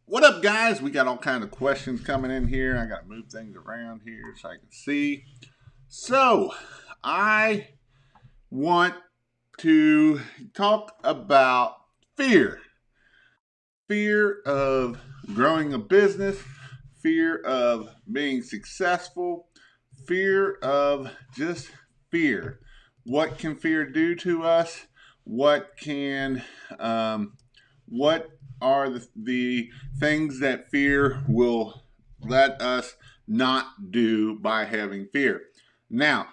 What up, guys? We got all kinds of questions coming in here. I got to move things around here so I can see. So, I want to talk about fear. Fear of growing a business, fear of being successful, fear of just fear. What can fear do to us? What can what are the things that fear will let us not do by having fear? Now,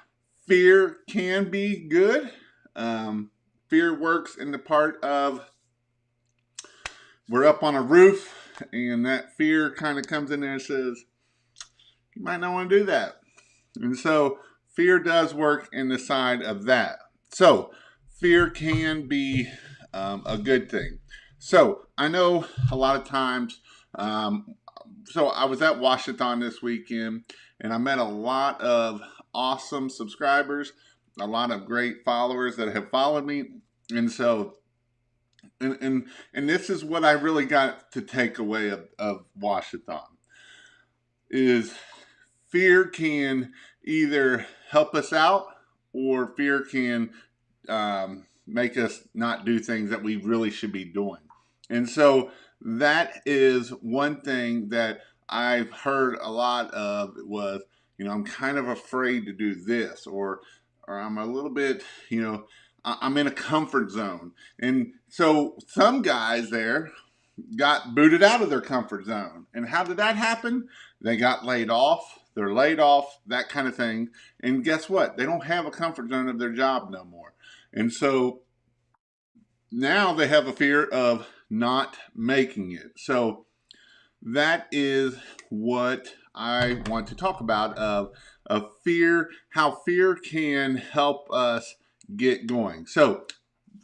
fear can be good. Fear works in the part of we're up on a roof and that fear kind of comes in there and says, you might not want to do that. And so fear does work in the side of that. So fear can be a good thing. So I know a lot of times, so I was at Wash-a-thon this weekend and I met a lot of awesome subscribers, a lot of great followers that have followed me. And so, and this is what I really got to take away of Wash-a-thon is fear can either help us out or fear can make us not do things that we really should be doing. And so that is one thing that I've heard a lot of was, I'm kind of afraid to do this, or I'm a little bit, I'm in a comfort zone. And so some guys there got booted out of their comfort zone. And how did that happen? They got laid off. They're laid off, that kind of thing. And guess what? They don't have a comfort zone of their job no more. And so now they have a fear of not making it. So that is what I want to talk about of fear, how fear can help us get going. So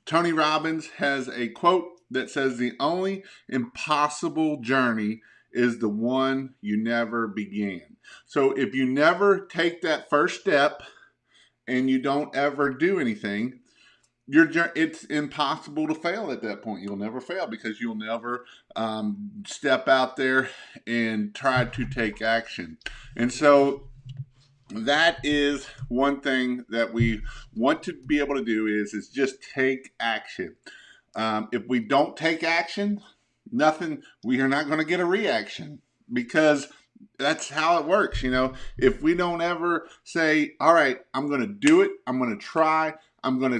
Tony Robbins has a quote that says, the only impossible journey is the one you never began. So if you never take that first step and you don't ever do anything, it's impossible to fail at that point. You'll never fail because you'll never step out there and try to take action. And so that is one thing that we want to be able to do is just take action. If we don't take action, we are not going to get a reaction because that's how it works. If we don't ever say, all right, I'm going to do it, I'm going to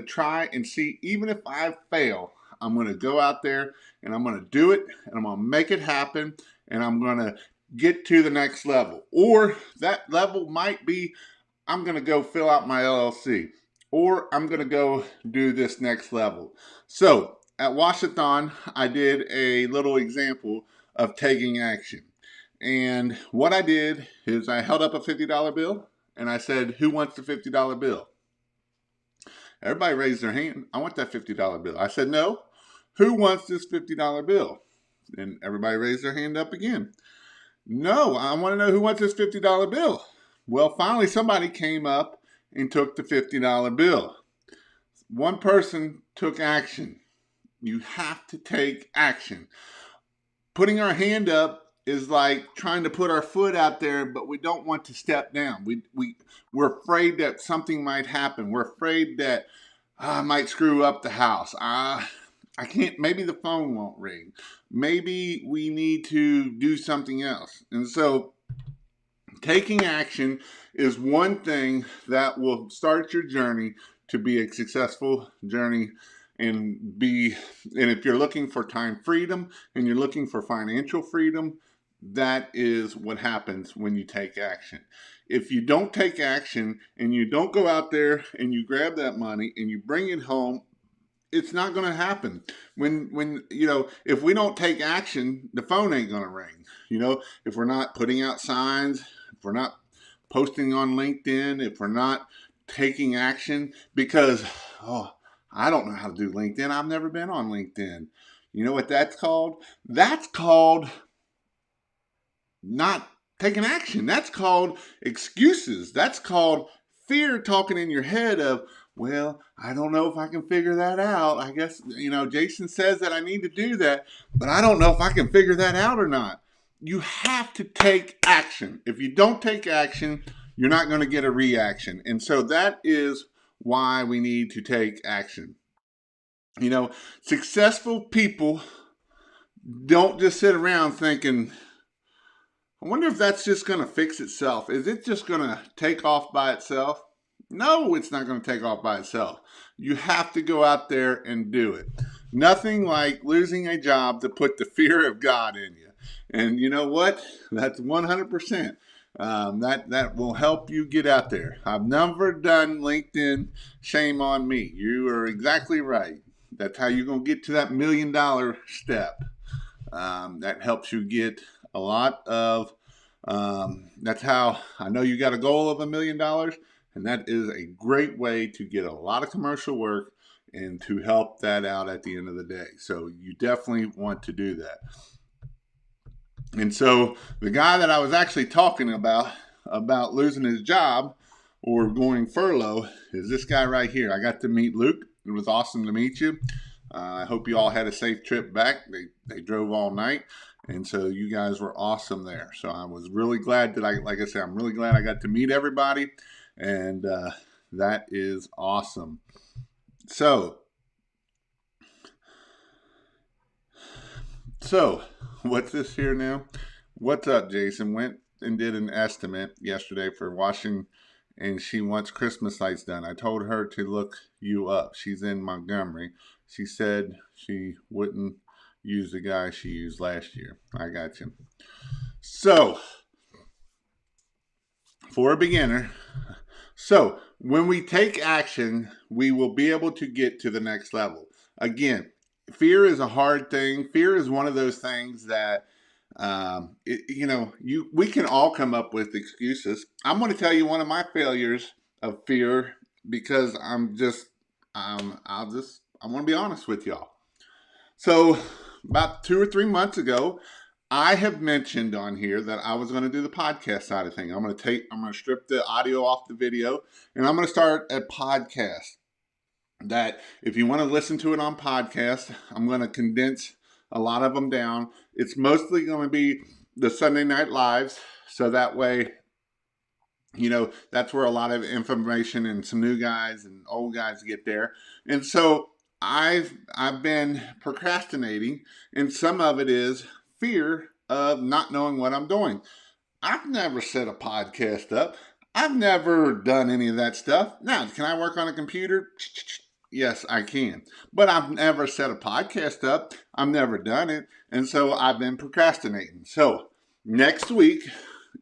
try and see, even if I fail, I'm going to go out there and I'm going to do it and I'm going to make it happen and I'm going to get to the next level. Or that level might be, I'm going to go fill out my LLC, or I'm going to go do this next level. So at Wash-a-thon, I did a little example of taking action. And what I did is I held up a $50 bill and I said, who wants the $50 bill? Everybody raised their hand. I want that $50 bill. I said, no. Who wants this $50 bill? And everybody raised their hand up again. No, I want to know who wants this $50 bill. Well, finally somebody came up and took the $50 bill. One person took action. You have to take action. Putting our hand up is like trying to put our foot out there, but we don't want to step down. We're afraid that something might happen. We're afraid that I might screw up the house. I can't, maybe the phone won't ring. Maybe we need to do something else. And so taking action is one thing that will start your journey to be a successful journey and if you're looking for time freedom and you're looking for financial freedom, that is what happens when you take action. If you don't take action and you don't go out there and you grab that money and you bring it home, it's not going to happen. When if we don't take action, the phone ain't going to ring. If we're not putting out signs, if we're not posting on LinkedIn, if we're not taking action, because I don't know how to do LinkedIn. I've never been on LinkedIn. You know what that's called? That's called not taking action. That's called excuses. That's called fear talking in your head of, well, I don't know if I can figure that out. I guess, Jason says that I need to do that, but I don't know if I can figure that out or not. You have to take action. If you don't take action, you're not going to get a reaction. And so that is why we need to take action. Successful people don't just sit around thinking, I wonder if that's just going to fix itself. Is it just going to take off by itself? No, it's not going to take off by itself. You have to go out there and do it. Nothing like losing a job to put the fear of God in you. And you know what? That's 100%. That will help you get out there. I've never done LinkedIn. Shame on me. You are exactly right. That's how you're going to get to that $1 million step. That helps you get a lot of, that's how I know you got a goal of $1 million. And that is a great way to get a lot of commercial work and to help that out at the end of the day. So you definitely want to do that. And so the guy that I was actually talking about losing his job or going furlough is this guy right here. I got to meet Luke. It was awesome to meet you. I hope you all had a safe trip back. They drove all night. And so you guys were awesome there. So I was really glad that like I said, I'm really glad I got to meet everybody. And that is awesome. So what's this here now? What's up, Jason? Went and did an estimate yesterday for washing, and she wants Christmas lights done. I told her to look you up. She's in Montgomery. She said she wouldn't use the guy she used last year. I got you. So, for a beginner, so when we take action, we will be able to get to the next level. Again, fear is a hard thing. Fear is one of those things that, we can all come up with excuses. I'm going to tell you one of my failures of fear because I want to be honest with y'all. So about 2 or 3 months ago, I have mentioned on here that I was going to do the podcast side of things. I'm going to strip the audio off the video, and I'm going to start a podcast that if you want to listen to it on podcast, I'm going to condense a lot of them down. It's mostly going to be the Sunday Night Lives. So that way, that's where a lot of information and some new guys and old guys get there. And so I've been procrastinating, and some of it is fear of not knowing what I'm doing. I've never set a podcast up. I've never done any of that stuff. Now, can I work on a computer? Yes, I can. But I've never set a podcast up. I've never done it. And so I've been procrastinating. So next week,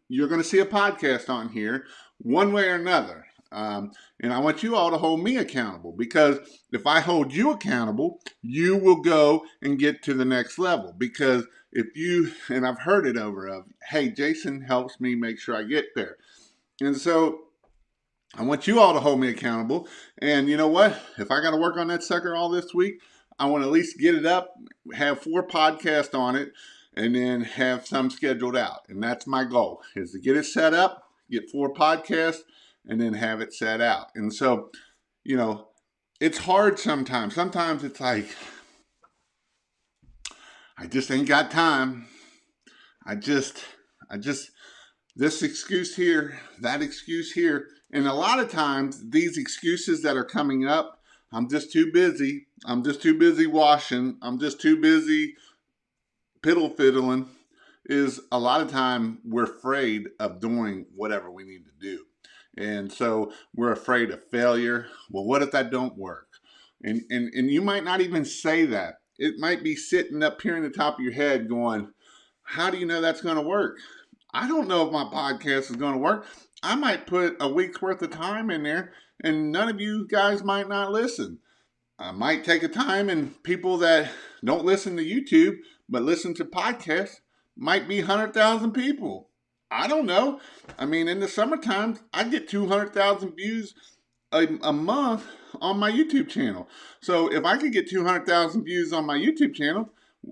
you're going to see a podcast on here one way or another. And I want you all to hold me accountable, because if I hold you accountable, you will go and get to the next level. Because and I've heard it hey, Jason helps me make sure I get there. And so I want you all to hold me accountable. And you know what? If I got to work on that sucker all this week, I want to at least get it up, have 4 podcasts on it, and then have some scheduled out. And that's my goal, is to get it set up, get 4 podcasts, and then have it set out. And so, it's hard sometimes. Sometimes it's like, I just ain't got time. This excuse here, that excuse here. And a lot of times, these excuses that are coming up, I'm just too busy. I'm just too busy washing. I'm just too busy fiddling, is a lot of time we're afraid of doing whatever we need to do. And so we're afraid of failure. Well, what if that don't work? And you might not even say that. It might be sitting up here in the top of your head going, how do you know that's going to work? I don't know if my podcast is going to work. I might put a week's worth of time in there, and none of you guys might not listen. I might take a time, and people that don't listen to YouTube but listen to podcasts might be 100,000 people. I don't know. I mean, in the summertime, I get 200,000 views a month on my YouTube channel. So if I could get 200,000 views on my YouTube channel,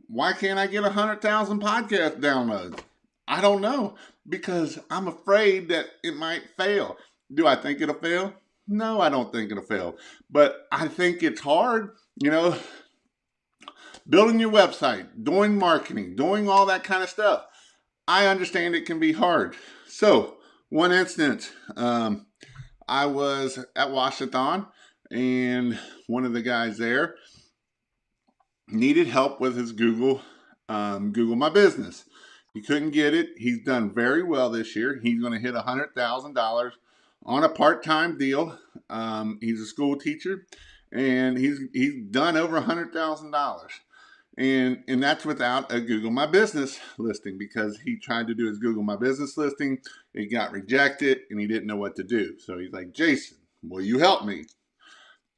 why can't I get 100,000 podcast downloads? I don't know, because I'm afraid that it might fail. Do I think it'll fail? No, I don't think it'll fail. But I think it's hard, you know, building your website, doing marketing, doing all that kind of stuff. I understand it can be hard. So, one instance, I was at Wash-a-thon, and one of the guys there needed help with his Google My Business. He couldn't get it. He's done very well this year. He's going to hit $100,000 on a part-time deal. He's a school teacher, and he's done over $100,000. And that's without a Google My Business listing, because he tried to do his Google My Business listing, it got rejected, and he didn't know what to do. So he's like, Jason, will you help me?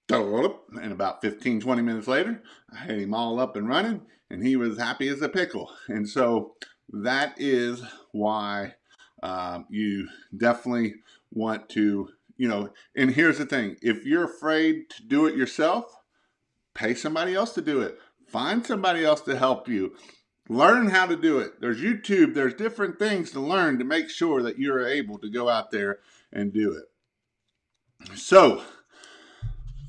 And about 15, 20 minutes later, I had him all up and running, and he was happy as a pickle. And so that is why you definitely want to, and here's the thing, if you're afraid to do it yourself, pay somebody else to do it. Find somebody else to help you. Learn how to do it. There's YouTube, there's different things to learn to make sure that you're able to go out there and do it. So,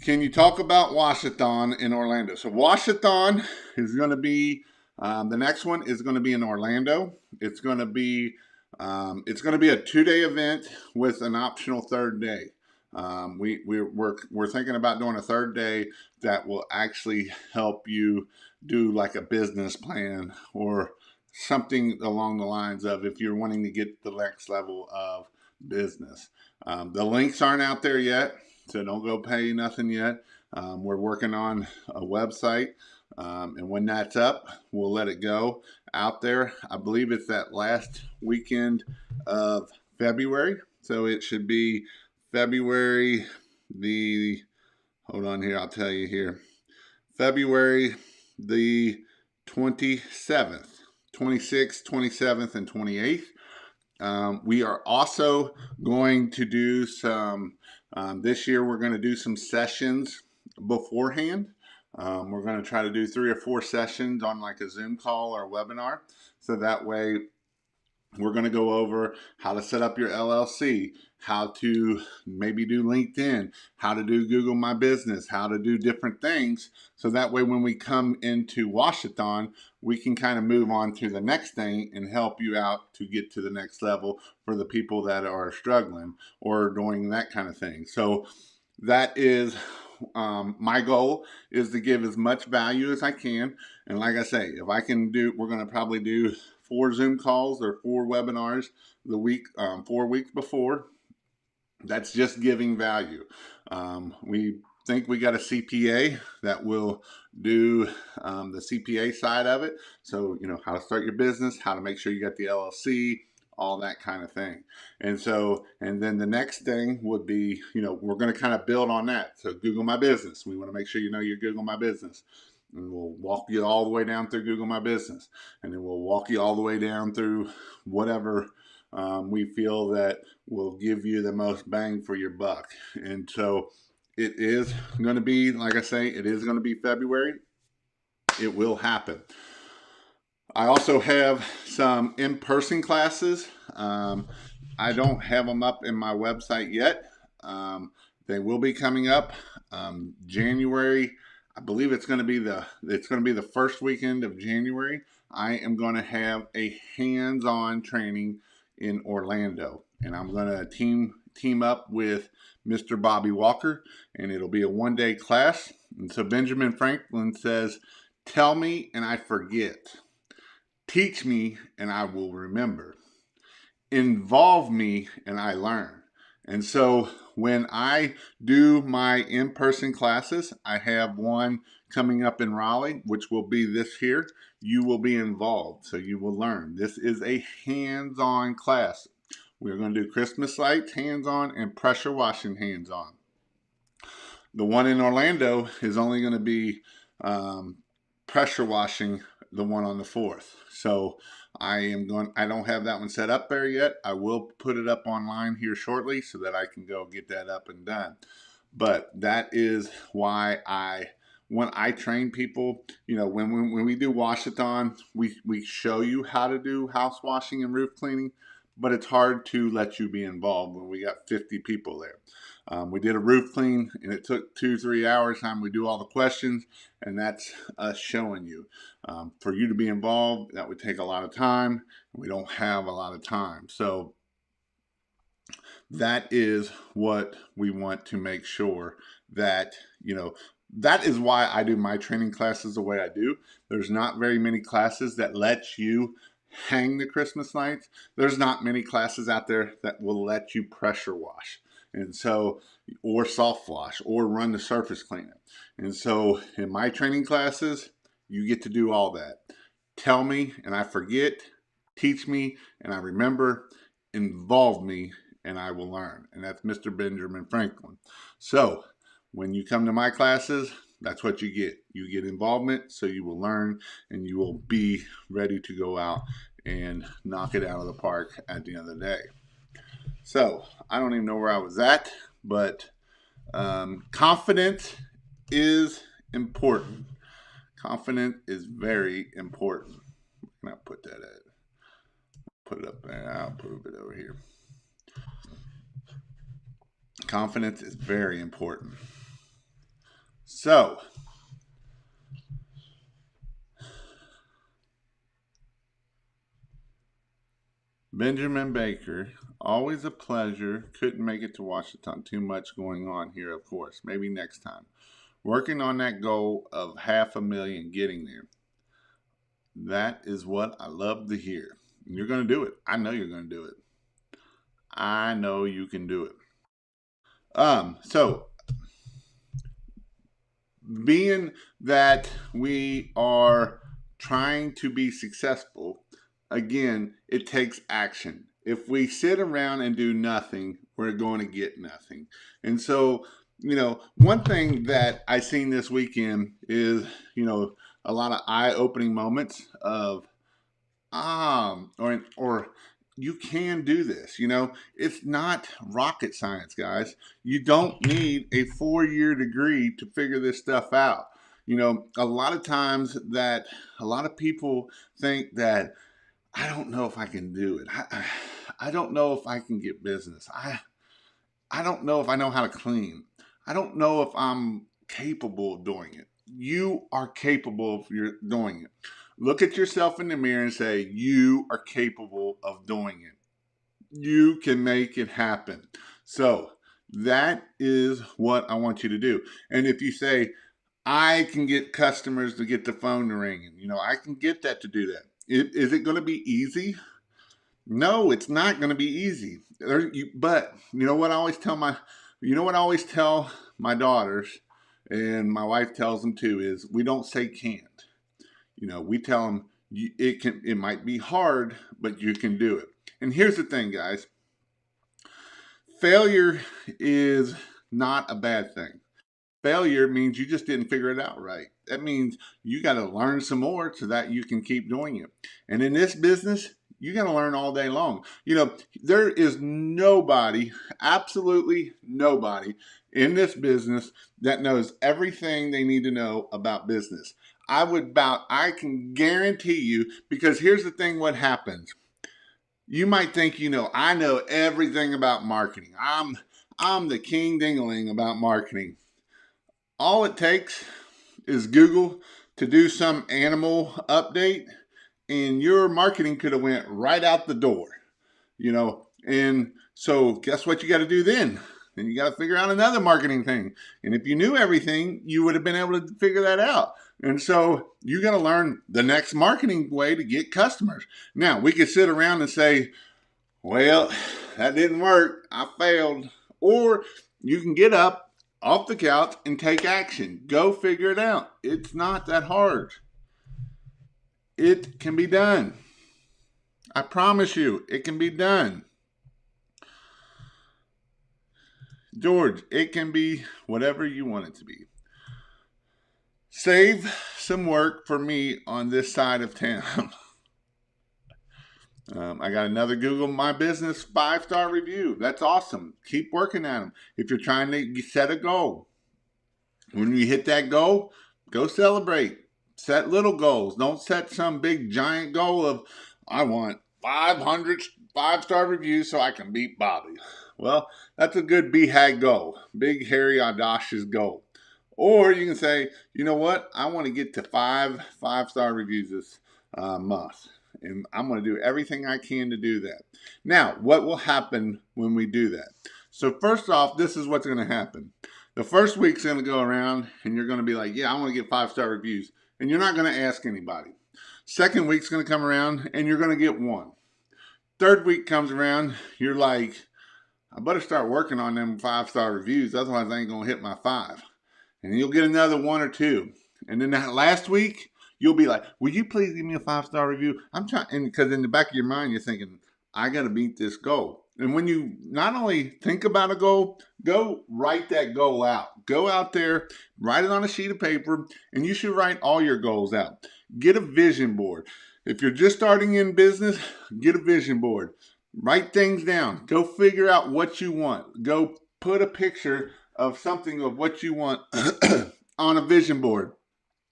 can you talk about Wash-a-thon in Orlando? So Wash-a-thon is going to be, the next one is going to be in Orlando. It's going to be a 2-day event with an optional third day. We're thinking about doing a third day that will actually help you do like a business plan or something along the lines of, if you're wanting to get the next level of business. The links aren't out there yet, so don't go pay nothing yet. We're working on a website, and when that's up, we'll let it go out there. I believe it's that last weekend of February, so it should be February hold on here, I'll tell you here. February the 27th, 26th, 27th, and 28th. We are also going to do this year we're going to do some sessions beforehand. We're going to try to do 3 or 4 sessions on like a Zoom call or a webinar. So that way we're going to go over how to set up your LLC, how to maybe do LinkedIn, how to do Google My Business, how to do different things. So that way when we come into Wash-a-thon, we can kind of move on to the next thing and help you out to get to the next level for the people that are struggling or doing that kind of thing. So that is my goal, is to give as much value as I can. And like I say, if I can do, we're going to probably do 4 Zoom calls or 4 webinars the week, 4 weeks before. That's just giving value. We think we got a CPA that will do the CPA side of it. So, how to start your business, how to make sure you got the LLC, all that kind of thing. And then the next thing would be, we're going to kind of build on that. So Google My Business. We want to make sure you know your Google My Business. And we'll walk you all the way down through Google My Business. And then we'll walk you all the way down through whatever we feel that will give you the most bang for your buck. And so it is going to be, like I say, it is going to be February. It will happen. I also have some in-person classes. I don't have them up in my website yet. They will be coming up January. I believe it's going to be the first weekend of January. I am going to have a hands-on training in Orlando, and I'm going to team up with Mr. Bobby Walker, and it'll be a 1-day class. And so Benjamin Franklin says, "Tell me and I forget. Teach me and I will remember. Involve me and I learn." And so when I do my in-person classes, I have one coming up in Raleigh, which will be this here. You will be involved, so you will learn. This is a hands-on class. We're going to do Christmas lights hands-on and pressure washing hands-on. The one in Orlando is only going to be pressure washing, the one on the 4th. So I don't have that one set up there yet. I will put it up online here shortly so that I can go get that up and done. But that is why when I train people, when we do Wash-a-thon, we show you how to do house washing and roof cleaning, but it's hard to let you be involved when we got 50 people there. We did a roof clean, and it took 2-3 hours time we do all the questions, and that's us showing you. For you to be involved, that would take a lot of time. We don't have a lot of time. So that is what we want to make sure that, that is why I do my training classes the way I do. There's not very many classes that let you hang the Christmas lights. There's not many classes out there that will let you pressure wash. And so, or soft wash, or run the surface cleaner. And so in my training classes, you get to do all that. Tell me and I forget, teach me and I remember, involve me and I will learn. And that's Mr. Benjamin Franklin. So when you come to my classes, that's what you get. You get involvement, so you will learn and you will be ready to go out and knock it out of the park at the end of the day. So I don't even know where I was at, but confidence is important. Confidence is very important. Where can I put that at? Put it up there. I'll move it over here. Confidence is very important. So, Benjamin Baker, always a pleasure. Couldn't make it to Wash-a-thon. Too much going on here, of course. Maybe next time. Working on that goal of 500,000, getting there. That is what I love to hear. You're going to do it. I know you're going to do it. I know you can do it. So, being that we are trying to be successful, again, it takes action. If we sit around and do nothing, we're going to get nothing. And so, one thing that I seen this weekend is, a lot of eye-opening moments of, or you can do this. It's not rocket science, guys. You don't need a 4-year degree to figure this stuff out. A lot of times that a lot of people think that, I don't know if I can do it. I don't know if I can get business. I don't know if I know how to clean. I don't know if I'm capable of doing it. You are capable of doing it. Look at yourself in the mirror and say, you are capable of doing it. You can make it happen. So that is what I want you to do. And if you say, I can get customers to get the phone ringing, I can get that to do that. Is it going to be easy? No, it's not going to be easy. But you know what I always tell my daughters, and my wife tells them too, is we don't say can't. We tell them it might be hard, but you can do it. And here's the thing, guys. Failure is not a bad thing. Failure means you just didn't figure it out right. That means you got to learn some more so that you can keep doing it. And in this business, you got to learn all day long. There is nobody, absolutely nobody in this business that knows everything they need to know about business. I can guarantee you, because here's the thing, what happens. You might think, I know everything about marketing. I'm the king ding-a-ling about marketing. All it takes is Google to do some animal update, and your marketing could have went right out the door, and so guess what you got to do then? Then you got to figure out another marketing thing. And if you knew everything, you would have been able to figure that out. And so you got to learn the next marketing way to get customers. Now, we could sit around and say, well, that didn't work. I failed. Or you can get up off the couch and take action. Go figure it out. It's not that hard. It can be done. I promise you, it can be done. George, it can be whatever you want it to be. Save some work for me on this side of town. I got another Google My Business 5-star review. That's awesome. Keep working at them. If you're trying to set a goal, when you hit that goal, go celebrate. Set little goals. Don't set some big giant goal of, I want 500 5-star reviews so I can beat Bobby. Well, that's a good BHAG goal. Big, hairy, audacious goal. Or you can say, you know what? I want to get to 5-star reviews this month. And I'm going to do everything I can to do that. Now, what will happen when we do that? So first off, this is what's going to happen. The first week's going to go around and you're going to be like, yeah, I want to get 5-star reviews. And you're not going to ask anybody. Second week's going to come around and you're going to get one. Third week comes around, you're like, I better start working on them 5-star reviews. Otherwise, I ain't going to hit my 5. And you'll get another 1 or 2. And then that last week, you'll be like, will you please give me a 5-star review? I'm trying, and because in the back of your mind, you're thinking, I got to beat this goal. And when you not only think about a goal, go write that goal out. Go out there, write it on a sheet of paper, and you should write all your goals out. Get a vision board. If you're just starting in business, get a vision board. Write things down. Go figure out what you want. Go put a picture of something of what you want on a vision board.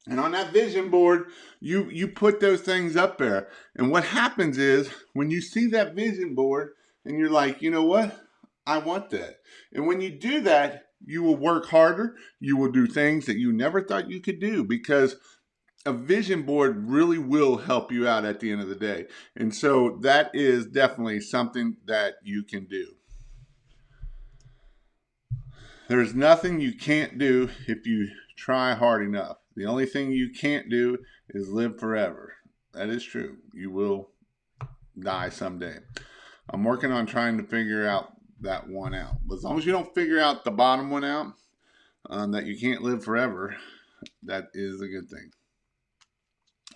And on that vision board, you put those things up there. And what happens is when you see that vision board and you're like, you know what? I want that. And when you do that, you will work harder. You will do things that you never thought you could do because a vision board really will help you out at the end of the day. And so that is definitely something that you can do. There's nothing you can't do if you try hard enough. The only thing you can't do is live forever. That is true. You will die someday. I'm working on trying to figure out that one out. But as long as you don't figure out the bottom one out, that you can't live forever, that is a good thing.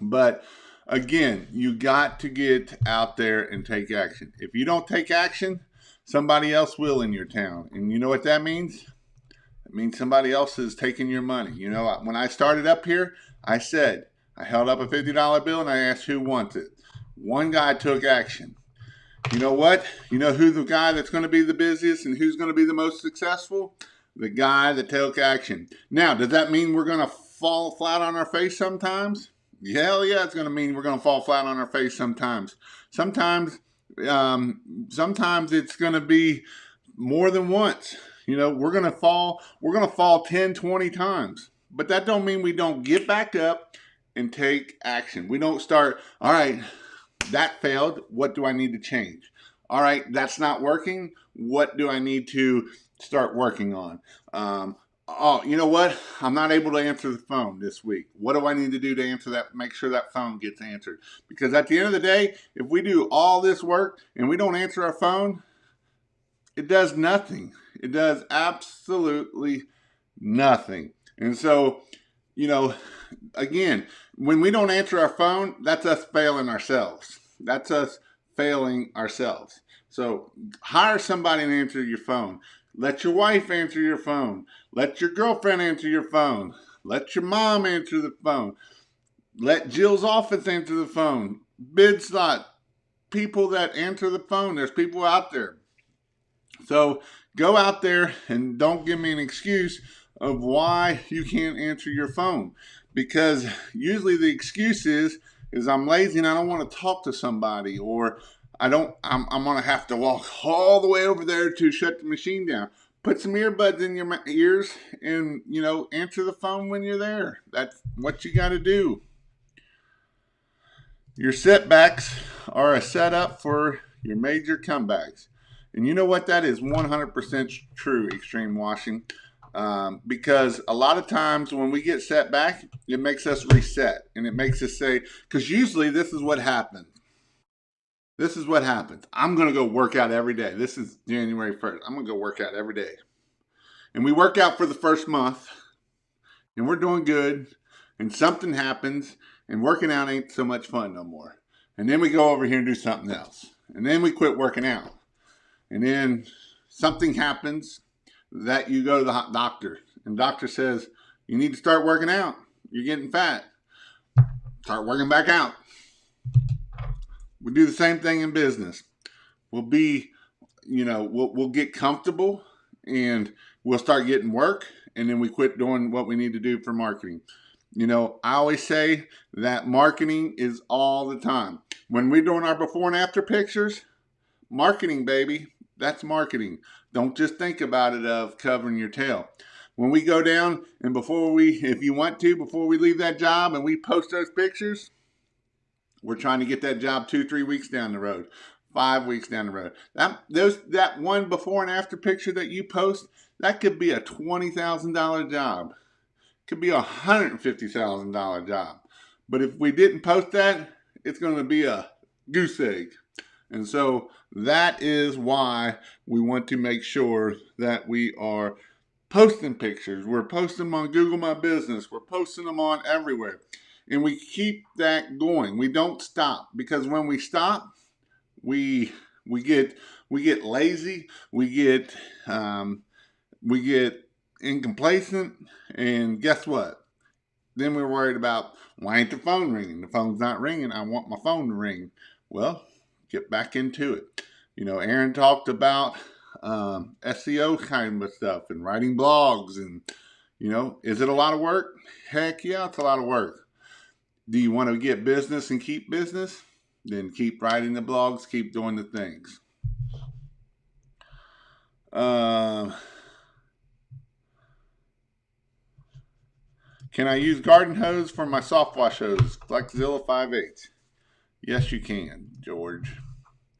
But again, you got to get out there and take action. If you don't take action, somebody else will in your town. And you know what that means? It means somebody else is taking your money. You know, when I started up here, I held up a $50 bill and I asked who wants it. One guy took action. You know what? You know who the guy that's going to be the busiest and who's going to be the most successful? The guy that took action. Now, does that mean we're going to fall flat on our face sometimes? Hell yeah, it's going to mean we're going to fall flat on our face sometimes. Sometimes it's going to be more than once. You know, we're going to fall 10, 20 times. But that don't mean we don't get back up and take action. We don't start, all right, that failed. What do I need to change? All right, that's not working. What do I need to start working on? Oh, you know what? I'm not able to answer the phone this week. What do I need to do to answer that? Make sure that phone gets answered. Because at the end of the day, if we do all this work and we don't answer our phone, it does nothing. It does absolutely nothing. And so, you know, again, when we don't answer our phone, that's us failing ourselves. That's us failing ourselves. So hire somebody to answer your phone. Let your wife answer your phone. Let your girlfriend answer your phone. Let your mom answer the phone. Let Jill's office answer the phone. Bid slot. People that answer the phone. There's people out there. So go out there and don't give me an excuse of why you can't answer your phone. Because usually the excuse is I'm lazy and I don't want to talk to somebody, or I'm going to have to walk all the way over there to shut the machine down. Put some earbuds in your ears and, you know, answer the phone when you're there. That's what you got to do. Your setbacks are a setup for your major comebacks. And you know what? That is 100% true, extreme washing. Because a lot of times when we get set back, it makes us reset. And it makes us say, because usually this is what happens. This is what happens. I'm going to go work out every day. This is January 1st. I'm going to go work out every day. And we work out for the first month. And we're doing good. And something happens. And working out ain't so much fun no more. And then we go over here and do something else. And then we quit working out. And then something happens that you go to the doctor. And the doctor says, you need to start working out. You're getting fat. Start working back out. We do the same thing in business. We'll be, you know, we'll get comfortable and we'll start getting work. And then we quit doing what we need to do for marketing. You know, I always say that marketing is all the time. When we're doing our before and after pictures, marketing, baby. That's marketing. Don't just think about it of covering your tail. When we go down and if you want to, before we leave that job and we post those pictures, we're trying to get that job 2-3 weeks down the road, 5 weeks down the road. That one before and after picture that you post, that could be a $20,000 job. Could be a $150,000 job. But if we didn't post that, it's going to be a goose egg. And so that is why we want to make sure that we are posting pictures. We're posting them on Google My Business. We're posting them on everywhere. And we keep that going. We don't stop, because when we stop, we get lazy. We get incomplacent. And guess what? Then we're worried about, why ain't the phone ringing? The phone's not ringing. I want my phone to ring. Well, get back into it. Aaron talked about SEO kind of stuff and writing blogs. And, is it a lot of work? Heck yeah, it's a lot of work. Do you want to get business and keep business? Then keep writing the blogs, keep doing the things. Can I use garden hose for my soft wash hose? Flexzilla 5/8. Yes, you can, George.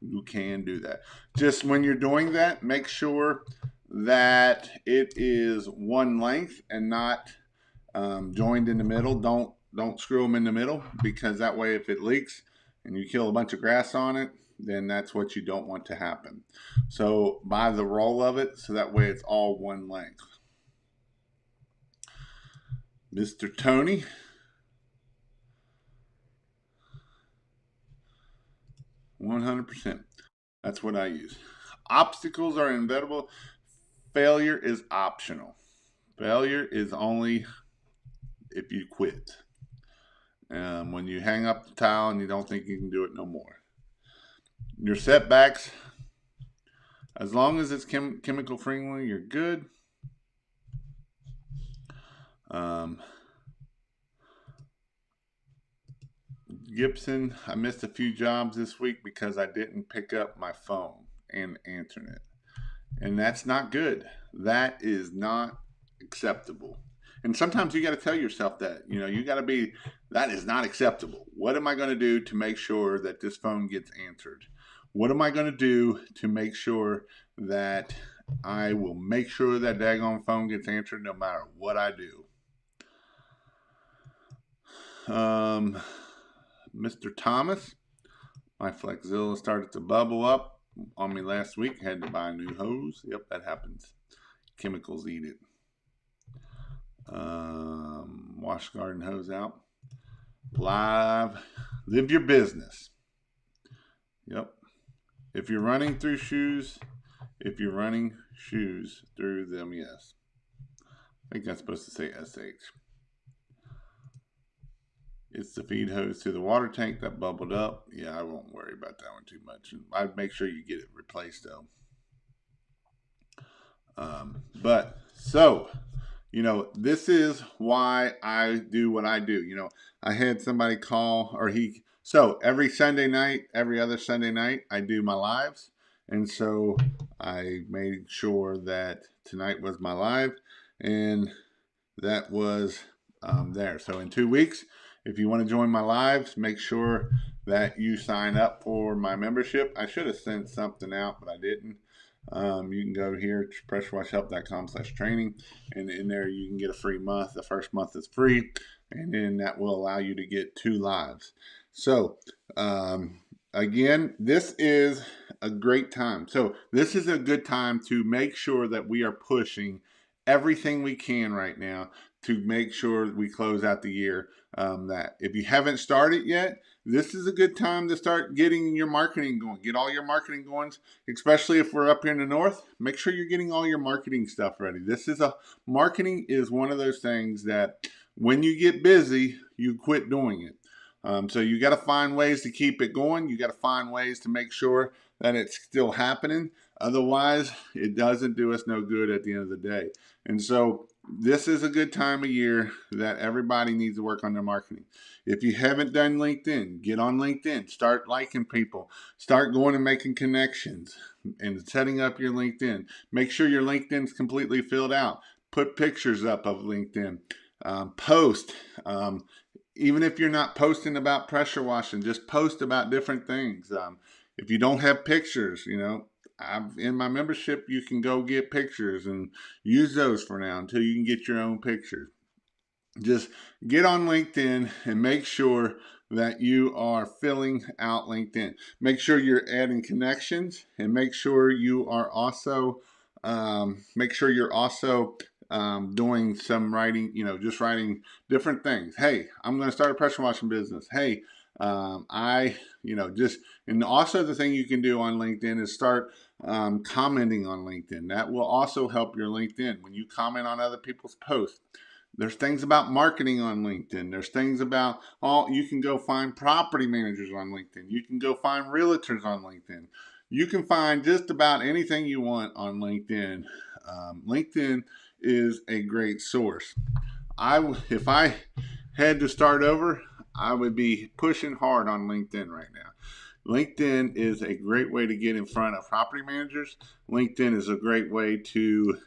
You can do that. Just when you're doing that, make sure that it is one length and not joined in the middle. Don't screw them in the middle, because that way if it leaks and you kill a bunch of grass on it, then that's what you don't want to happen. So buy the roll of it, so that way it's all one length. Mr. Tony. $100%. That's what I use. Obstacles are inevitable. Failure is optional. Failure is only if you quit. When you hang up the towel and you don't think you can do it no more. Your setbacks, as long as it's chemical friendly, you're good. Gibson, I missed a few jobs this week because I didn't pick up my phone and answering it. And that's not good. That is not acceptable. And sometimes you got to tell yourself that, you got to be, that is not acceptable. What am I going to do to make sure that this phone gets answered? What am I going to do to make sure that I will make sure that daggone phone gets answered no matter what I do? Mr. Thomas, my Flexzilla started to bubble up on me last week. Had to buy a new hose. Yep, that happens. Chemicals eat it. Wash garden hose out. Live. Live your business. Yep. If you're running shoes through them, yes. I think that's supposed to say SH. It's the feed hose to the water tank that bubbled up. Yeah, I won't worry about that one too much. I'd make sure you get it replaced though. This is why I do what I do. I had somebody call, every Sunday night, every other Sunday night, I do my lives. And so I made sure that tonight was my live, and that was there. So in 2 weeks, if you want to join my lives, make sure that you sign up for my membership. I should have sent something out, but I didn't. You can go here to pressurewashhelp.com/training, and in there you can get a free month. The first month is free, and then that will allow you to get 2 lives. So again, this is a great time. So this is a good time to make sure that we are pushing everything we can right now to make sure we close out the year. That if you haven't started yet, this is a good time to start getting your marketing going. Get all your marketing going, especially if we're up here in the north. Make sure you're getting all your marketing stuff ready. Marketing is one of those things that when you get busy, you quit doing it. So you got to find ways to keep it going. You got to find ways to make sure that it's still happening. Otherwise, it doesn't do us no good at the end of the day. And so this is a good time of year that everybody needs to work on their marketing. If you haven't done LinkedIn, get on LinkedIn. Start liking people. Start going and making connections and setting up your LinkedIn. Make sure your LinkedIn's completely filled out. Put pictures up of LinkedIn. Post. Even if you're not posting about pressure washing, just post about different things. If you don't have pictures, in my membership, you can go get pictures and use those for now until you can get your own pictures. Just get on LinkedIn and make sure that you are filling out LinkedIn. Make sure you're adding connections, and make sure you are also doing some writing. Just writing different things. Hey, I'm going to start a pressure washing business. Hey, and also the thing you can do on LinkedIn is start commenting on LinkedIn. That will also help your LinkedIn when you comment on other people's posts. There's things about marketing on LinkedIn. There's things about you can go find property managers on LinkedIn. You can go find realtors on LinkedIn. You can find just about anything you want on LinkedIn. LinkedIn is a great source. If I had to start over, I would be pushing hard on LinkedIn right now. LinkedIn is a great way to get in front of property managers. LinkedIn is a great way to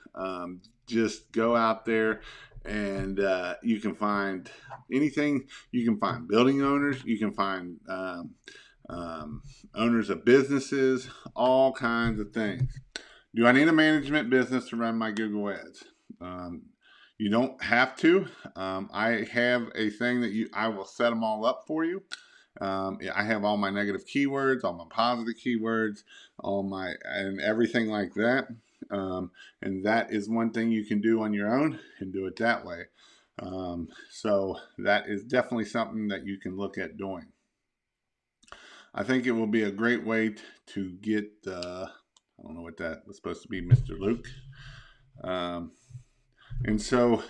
just go out there and you can find anything. You can find building owners. You can find owners of businesses, all kinds of things. Do I need a management business to run my Google Ads? You don't have to. I have a thing that I will set them all up for you. I have all my negative keywords, all my positive keywords, and everything like that. And that is one thing you can do on your own and do it that way. So that is definitely something that you can look at doing. I think it will be a great way to get, I don't know what that was supposed to be, Mr. Luke. And so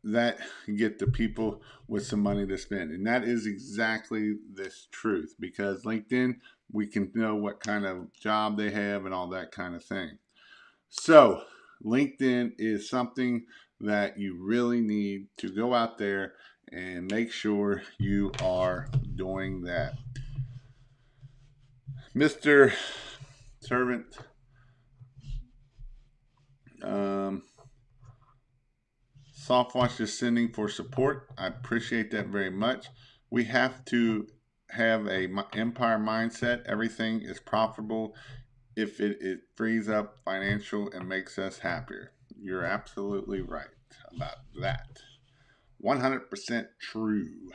that get the people with some money to spend. And that is exactly this truth, because LinkedIn, we can know what kind of job they have and all that kind of thing. So LinkedIn is something that you really need to go out there and make sure you are doing that. Mr. Servant, Softwash is sending for support. I appreciate that very much. We have to have a empire mindset. Everything is profitable if it frees up financial and makes us happier. You're absolutely right about that. 100% true.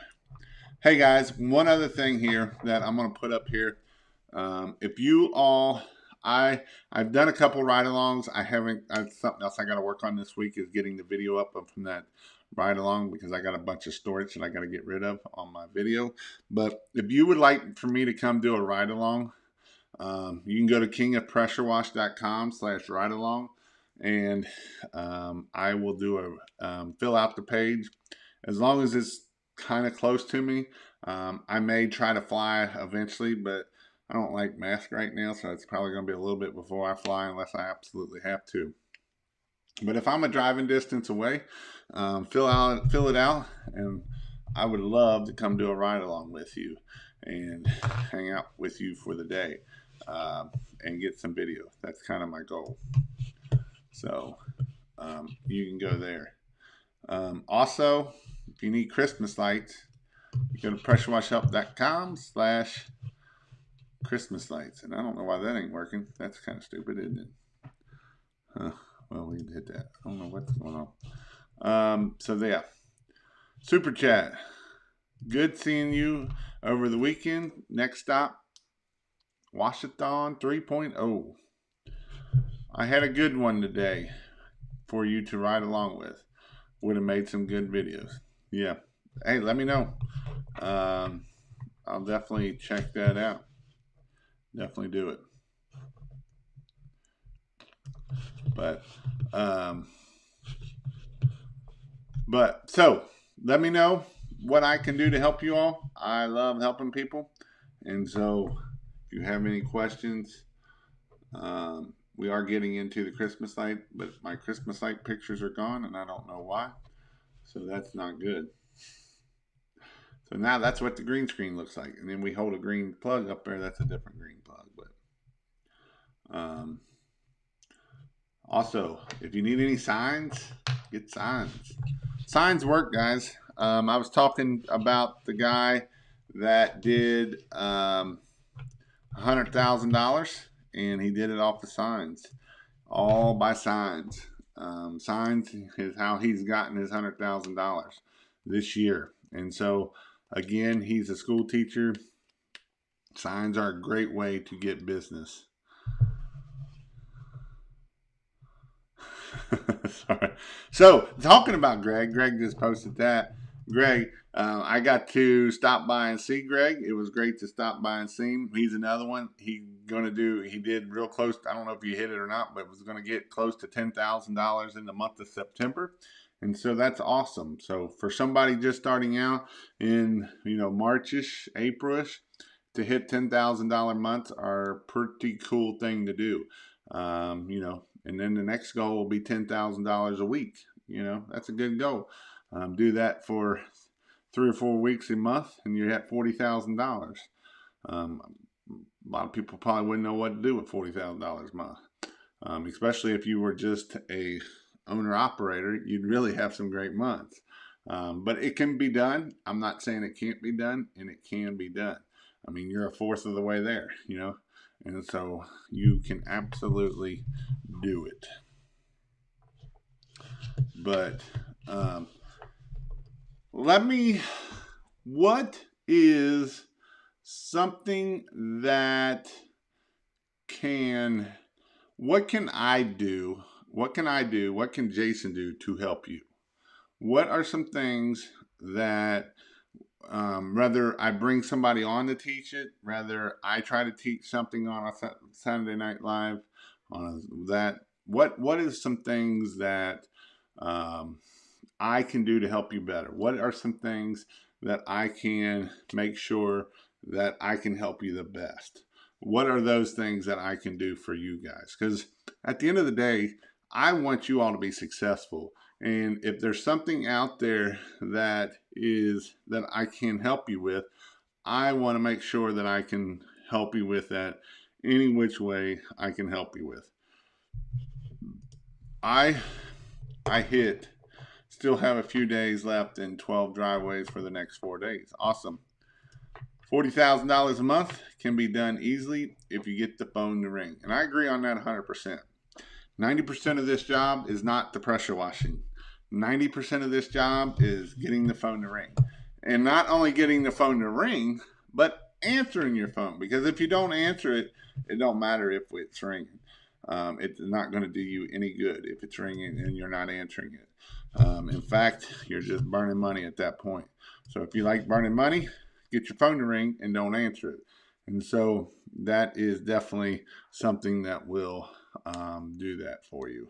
Hey guys, one other thing here that I'm going to put up here. If you all, I've done a couple ride-alongs. Something else I got to work on this week is getting the video up from that ride-along, because I got a bunch of storage that I got to get rid of on my video. But if you would like for me to come do a ride-along, you can go to kingofpressurewash.com/ride-along, and I will do fill out the page. As long as it's kind of close to me, I may try to fly eventually, but I don't like masks right now, so it's probably going to be a little bit before I fly unless I absolutely have to. But if I'm a driving distance away, fill it out, and I would love to come do a ride along with you and hang out with you for the day and get some video. That's kind of my goal. So you can go there. Also, if you need Christmas lights, you go to pressurewashhelp.com/Christmas lights. And I don't know why that ain't working. That's kind of stupid, isn't it? Well, we did that. I don't know what's going on. So yeah. Super chat. Good seeing you over the weekend. Next stop, Wash-a-thon 3.0. I had a good one today for you to ride along with. Would have made some good videos. Yeah. Hey, let me know. I'll definitely check that out. Definitely do it. So let me know what I can do to help you all. I love helping people. And so if you have any questions, we are getting into the Christmas light, but my Christmas light pictures are gone, and I don't know why. So that's not good. So now that's what the green screen looks like. And then we hold a green plug up there. That's a different green plug. But also, if you need any signs, get signs. Signs work, guys. I was talking about the guy that did $100,000, and he did it off the signs, all by signs. Signs is how he's gotten his $100,000 this year. And so, again, he's a school teacher. Signs are a great way to get business. Sorry. So, talking about Greg just posted that. Greg, I got to stop by and see Greg. It was great to stop by and see him. He's another one. He did real close. I don't know if you hit it or not, but was going to get close to $10,000 in the month of September. And so that's awesome. So for somebody just starting out in, Marchish, Aprilish, to hit $10,000 months are a pretty cool thing to do. And then the next goal will be $10,000 a week. That's a good goal. Do that for 3 or 4 weeks a month, and you're at $40,000. A lot of people probably wouldn't know what to do with $40,000 a month, especially if you were just a owner operator. You'd really have some great months. But it can be done. I'm not saying it can't be done, and it can be done. I mean, you're a fourth of the way there, and so you can absolutely do it. But what is something that what can I do? What can Jason do to help you? What are some things that, rather I bring somebody on to teach it, rather I try to teach something on a Saturday Night Live, what is some things that I can do to help you better? What are some things that I can make sure that I can help you the best? What are those things that I can do for you guys? Because at the end of the day, I want you all to be successful. And if there's something out there that I can help you with, I want to make sure that I can help you with that any which way I can help you with. I still have a few days left in 12 driveways for the next 4 days. Awesome. $40,000 a month can be done easily if you get the phone to ring. And I agree on that 100%. 90% of this job is not the pressure washing. 90% of this job is getting the phone to ring. And not only getting the phone to ring, but answering your phone. Because if you don't answer it, it don't matter if it's ringing. It's not going to do you any good if it's ringing and you're not answering it. In fact, you're just burning money at that point. So if you like burning money, get your phone to ring and don't answer it. And so that is definitely something that will do that for you.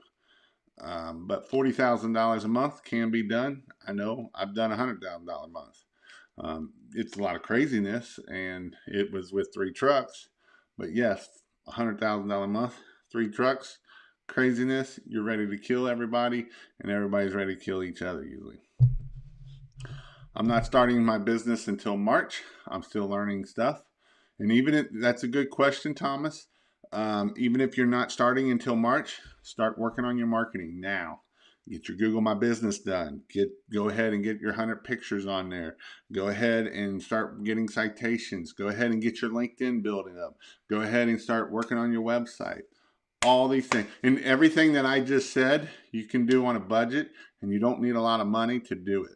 But $40,000 a month can be done. I know I've done $100,000 a month. It's a lot of craziness, and it was with 3 trucks. But yes, $100,000 a month, 3 trucks, craziness. You're ready to kill everybody, and everybody's ready to kill each other usually. I'm not starting my business until March. I'm still learning stuff. And that's a good question, Thomas. Even if you're not starting until March, start working on your marketing now. Get your Google My Business done. Go ahead and get your 100 pictures on there. Go ahead and start getting citations. Go ahead and get your LinkedIn building up. Go ahead and start working on your website. All these things. And everything that I just said, you can do on a budget, and you don't need a lot of money to do it.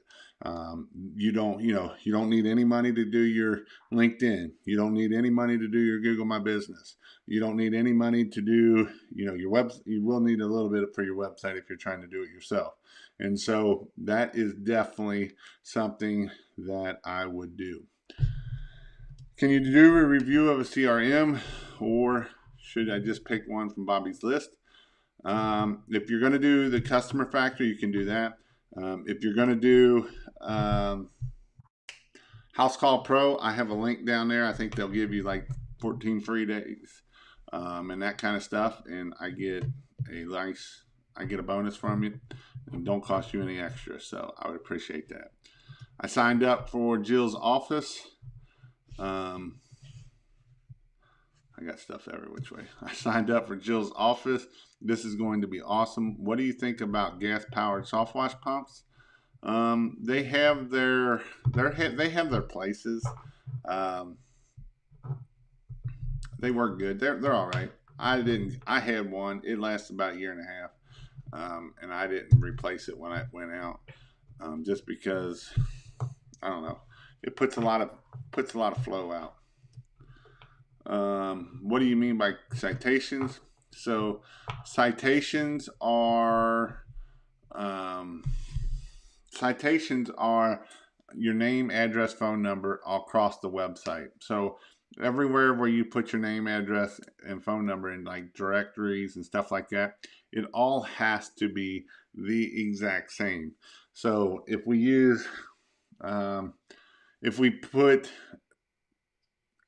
You don't need any money to do your LinkedIn. You don't need any money to do your Google My Business. You don't need any money to do, your web. You will need a little bit for your website if you're trying to do it yourself. And so that is definitely something that I would do. Can you do a review of a CRM, or should I just pick one from Bobby's list? If you're going to do the customer factor, you can do that. If you're going to do House Call Pro, I have a link down there. I think they'll give you like 14 free days. and that kind of stuff, and I get a bonus from you, and don't cost you any extra. So I would appreciate that. I signed up for Jill's office. I got stuff every which way. I signed up for Jill's office. This is going to be awesome. What do you think about gas-powered soft wash pumps? They have they have their places. Um, they work good. They're all right. I had one. It lasted about a year and a half, and I didn't replace it when I went out, just because I don't know. It puts a lot of flow out. What do you mean by citations? So citations are um, citations are your name, address, phone number across the website. So everywhere where you put your name, address, and phone number in like directories and stuff like that, it all has to be the exact same. So if we put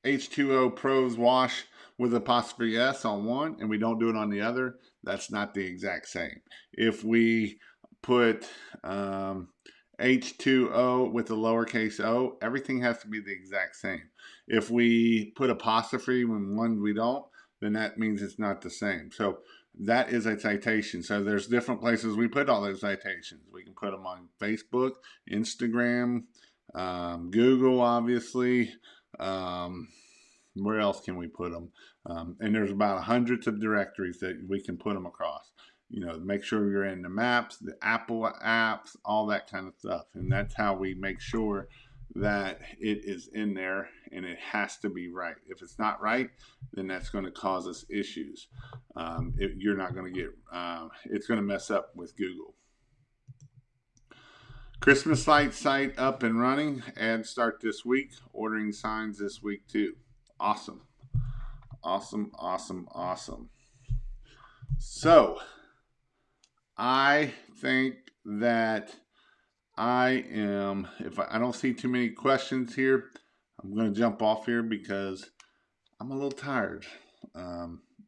H2O Pros Wash with apostrophe S on one and we don't do it on the other, that's not the exact same. If we put H2O with a lowercase o, everything has to be the exact same. If we put apostrophe when one we don't, then that means it's not the same. So that is a citation. So there's different places we put all those citations. We can put them on Facebook, Instagram, Google, obviously. Where else can we put them? And there's about hundreds of directories that we can put them across. Make sure you're in the maps, the Apple apps, all that kind of stuff. And that's how we make sure that it is in there, and it has to be right. If it's not right, then that's going to cause us issues. You're not going to get, it's going to mess up with Google. Christmas light site up and running. Ads start this week. Ordering signs this week too. Awesome. Awesome, awesome, awesome. So, I think that if I don't see too many questions here, I'm going to jump off here because I'm a little tired.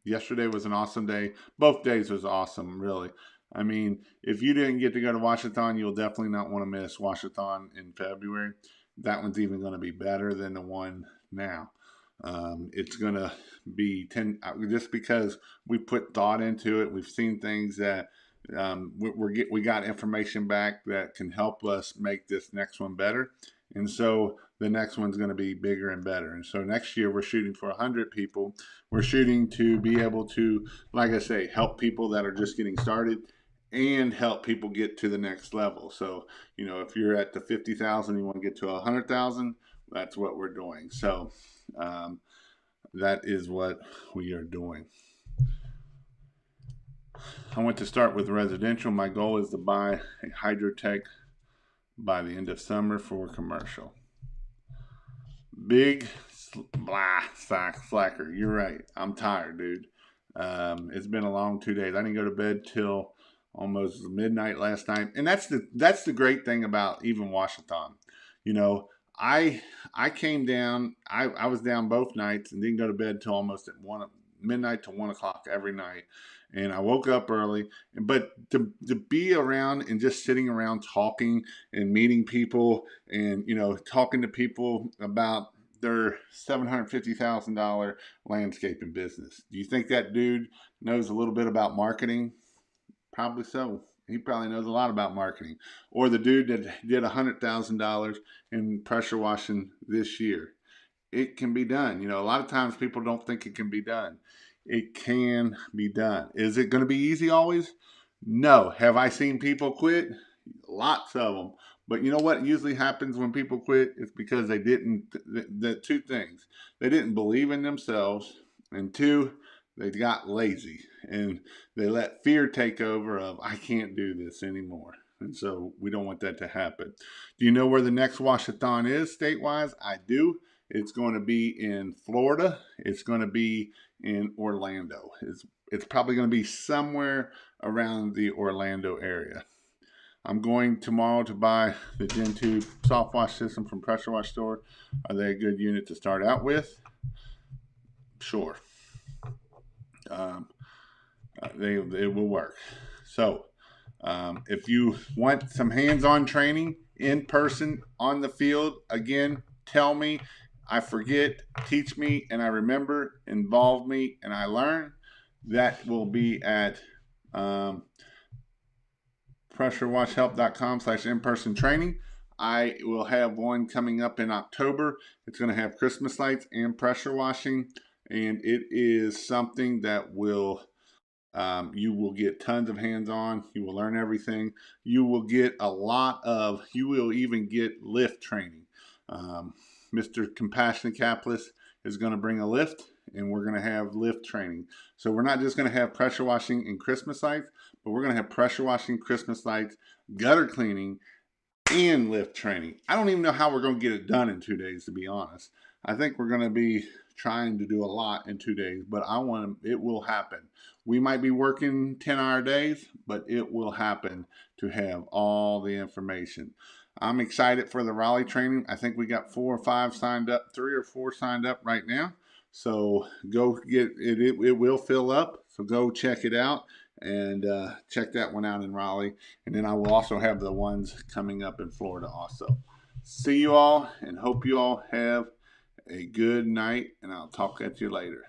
Yesterday was an awesome day. Both days was awesome, really. I mean, if you didn't get to go to Wash-a-thon, you'll definitely not want to miss Wash-a-thon in February. That one's even going to be better than the one now. It's going to be 10, just because we put thought into it. We've seen things that we got information back that can help us make this next one better. And so the next one's going to be bigger and better. And so next year we're shooting for 100 people. We're shooting to be able to, like I say, help people that are just getting started and help people get to the next level. So, if you're at the 50,000, you want to get to 100,000, that's what we're doing. So that is what we are doing. I want to start with residential. My goal is to buy a Hydrotech by the end of summer for commercial. Big slacker. You're right. I'm tired, dude. It's been a long 2 days. I didn't go to bed till almost midnight last night, and that's the great thing about even Wash-a-thon. I came down. I was down both nights and didn't go to bed till almost at midnight to 1 o'clock every night. And I woke up early, but to be around and just sitting around talking and meeting people and, talking to people about their $750,000 landscaping business. Do you think that dude knows a little bit about marketing? Probably so. He probably knows a lot about marketing. Or the dude that did $100,000 in pressure washing this year. It can be done. A lot of times people don't think it can be done. It can be done. Is it going to be easy always? No. Have I seen people quit? Lots of them. But you know what usually happens when people quit? It's because they didn't, the two things. They didn't believe in themselves, and two, they got lazy and they let fear take over of, I can't do this anymore. And so we don't want that to happen. Do you know where the next Wash-a-thon is state-wise? I do. It's going to be in Florida. It's going to be in Orlando. It's probably going to be somewhere around the Orlando area. I'm going tomorrow to buy the Gen 2 soft wash system from Pressure Wash Store. Are they a good unit to start out with? Sure. it will work. So if you want some hands-on training in person on the field, again, tell me. I forget, teach me, and I remember, involve me, and I learn. That will be at pressurewashhelp.com/in-person training. I will have one coming up in October. It's going to have Christmas lights and pressure washing, and it is something that will you will get tons of hands-on. You will learn everything. You will get you will even get lift training. Mr. Compassionate Capitalist is going to bring a lift, and we're going to have lift training. So we're not just going to have pressure washing and Christmas lights, but we're going to have pressure washing, Christmas lights, gutter cleaning, and lift training. I don't even know how we're going to get it done in 2 days, to be honest. I think we're going to be trying to do a lot in 2 days, but it will happen. We might be working 10-hour days, but it will happen to have all the information. I'm excited for the Raleigh training. I think we got 4 or 5 signed up, 3 or 4 signed up right now. So go get it. It will fill up. So go check it out and check that one out in Raleigh. And then I will also have the ones coming up in Florida also. See you all and hope you all have a good night, and I'll talk at you later.